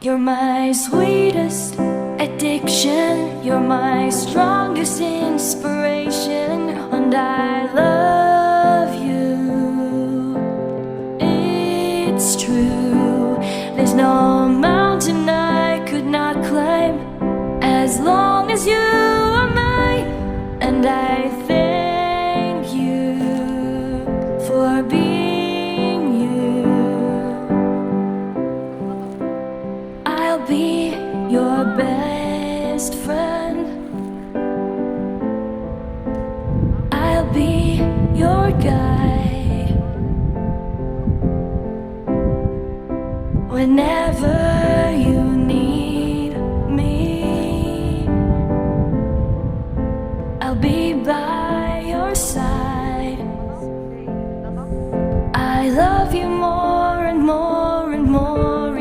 You're my sweetest addiction, you're my strongest inspiration, and I love you. It's true, there's no mountain I could not climb as long as you are mine, and I thank you for being you. I'll be your best friend, I'll be your guide whenever